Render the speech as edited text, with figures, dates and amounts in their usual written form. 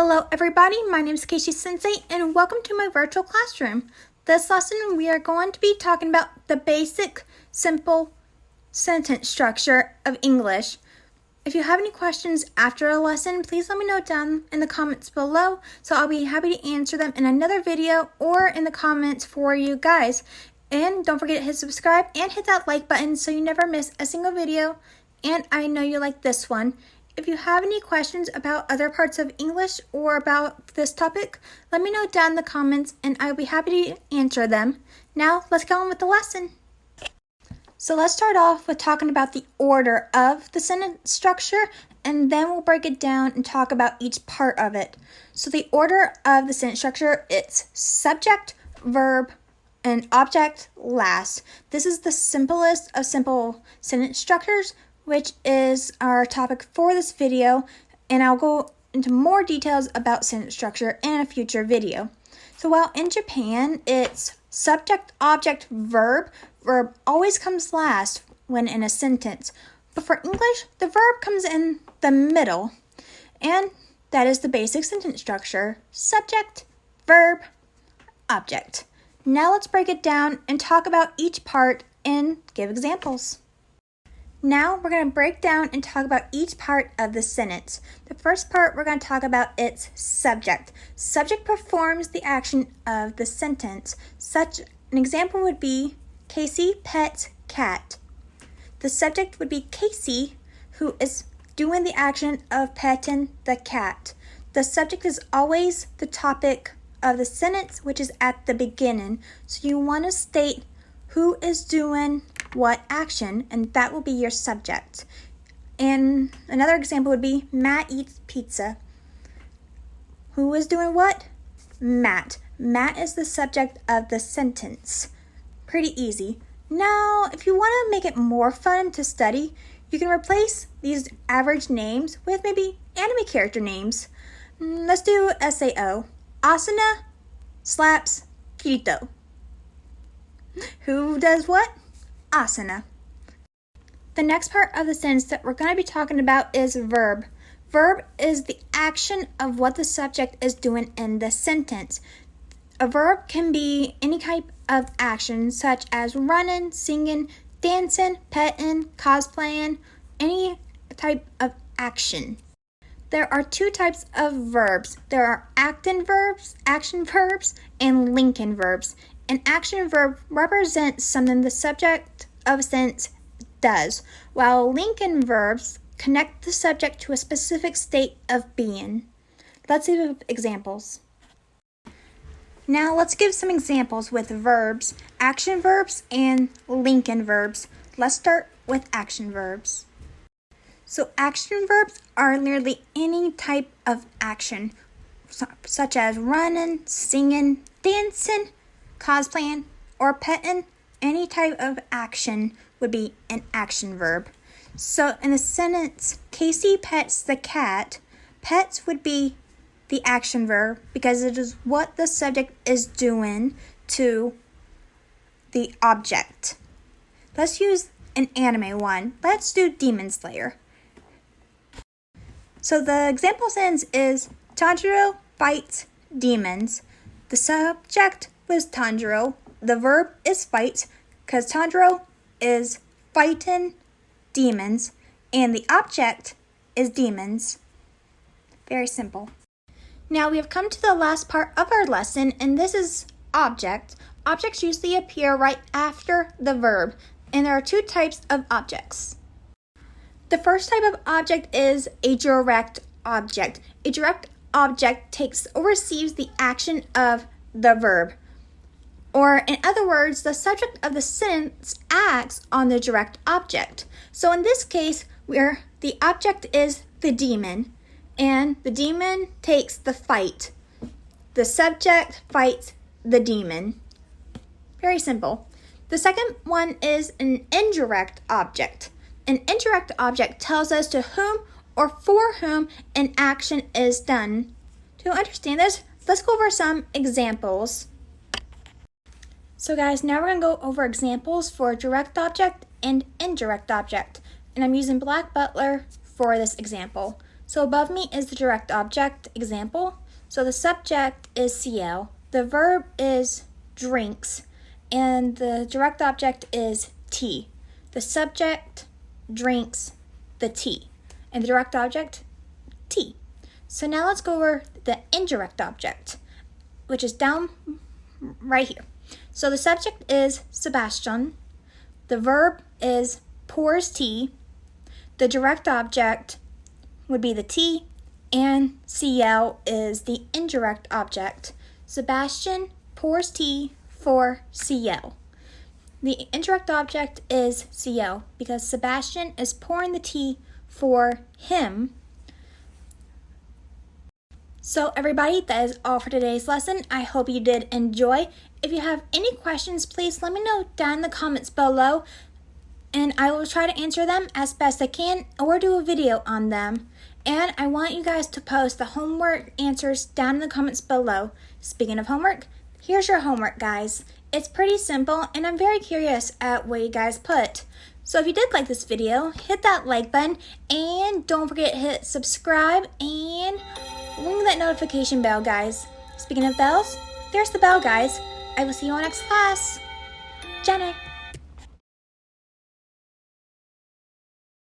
Hello everybody, my name is Keisha Sensei and welcome to my virtual classroom. This lesson we are going to be talking about the basic, simple sentence structure of English. If you have any questions after a lesson, please let me know down in the comments below so I'll be happy to answer them in another video or in the comments for you guys. And don't forget to hit subscribe and hit that like button so you never miss a single video. And I know you like this one. If you have any questions about other parts of English or about this topic, let me know down in the comments and I'll be happy to answer them. Now, let's go on with the lesson. So let's start off with talking about the order of the sentence structure, and then we'll break it down and talk about each part of it. So the order of the sentence structure, it's subject, verb, and object last. This is the simplest of simple sentence structures, which is our topic for this video, and I'll go into more details about sentence structure in a future video. So while in Japan, it's subject, object, verb. Verb always comes last when in a sentence. But for English, the verb comes in the middle, and that is the basic sentence structure. Subject, verb, object. Now let's break it down and talk about each part and give examples. Now we're going to break down and talk about each part of the sentence. The first part we're going to talk about its subject. Subject performs the action of the sentence. Such an example would be Casey pets cat. The subject would be Casey, who is doing the action of petting the cat. The subject is always the topic of the sentence, which is at the beginning. So you want to state who is doing what action, and that will be your subject. And another example would be Matt eats pizza. Who is doing what? Matt. Matt is the subject of the sentence. Pretty easy. Now, if you want to make it more fun to study, you can replace these average names with maybe anime character names. Let's do SAO. Asuna slaps Kirito. Who does what? Asana. The next part of the sentence that we're going to be talking about is verb. Verb is the action of what the subject is doing in the sentence. A verb can be any type of action such as running, singing, dancing, petting, cosplaying, any type of action. There are two types of verbs. There are acting verbs, action verbs, and linking verbs. An action verb represents something the subject of a sentence does, while linking verbs connect the subject to a specific state of being. Let's see examples. Now let's give some examples with verbs, action verbs, and linking verbs. Let's start with action verbs. So action verbs are nearly any type of action, such as running, singing, dancing, cosplaying, or petting. Any type of action would be an action verb. So in the sentence, Casey pets the cat, pets would be the action verb because it is what the subject is doing to the object. Let's use an anime one. Let's do Demon Slayer. So the example sentence is Tanjiro fights demons. The subject was Tanjiro. The verb is fight because Tanjiro is fighting demons, and the object is demons. Very simple. Now we have come to the last part of our lesson, and this is object. Objects usually appear right after the verb, and there are two types of objects. The first type of object is a direct object. A direct object takes or receives the action of the verb. Or in other words, the subject of the sentence acts on the direct object. So in this case, where the object is the demon, and the demon takes the fight. The subject fights the demon. Very simple. The second one is an indirect object. An indirect object tells us to whom or for whom an action is done. To understand this, let's go over some examples. So guys, now we're going to go over examples for direct object and indirect object. And I'm using Black Butler for this example. So above me is the direct object example. So the subject is CL, the verb is drinks, and the direct object is tea. The subject drinks the tea, and the direct object, tea. So now let's go over the indirect object, which is down right here. So the subject is Sebastian, the verb is pours tea, the direct object would be the tea, and CL is the indirect object. Sebastian pours tea for CL. The indirect object is CL because Sebastian is pouring the tea for him. So everybody, that is all for today's lesson. I hope you did enjoy. If you have any questions, please let me know down in the comments below, and I will try to answer them as best I can or do a video on them. And I want you guys to post the homework answers down in the comments below. Speaking of homework, here's your homework, guys. It's pretty simple, and I'm very curious at what you guys put. So if you did like this video, hit that like button, and don't forget to hit subscribe and ring that notification bell, guys. Speaking of bells, there's the bell, guys. I will see you all next class. Jenny.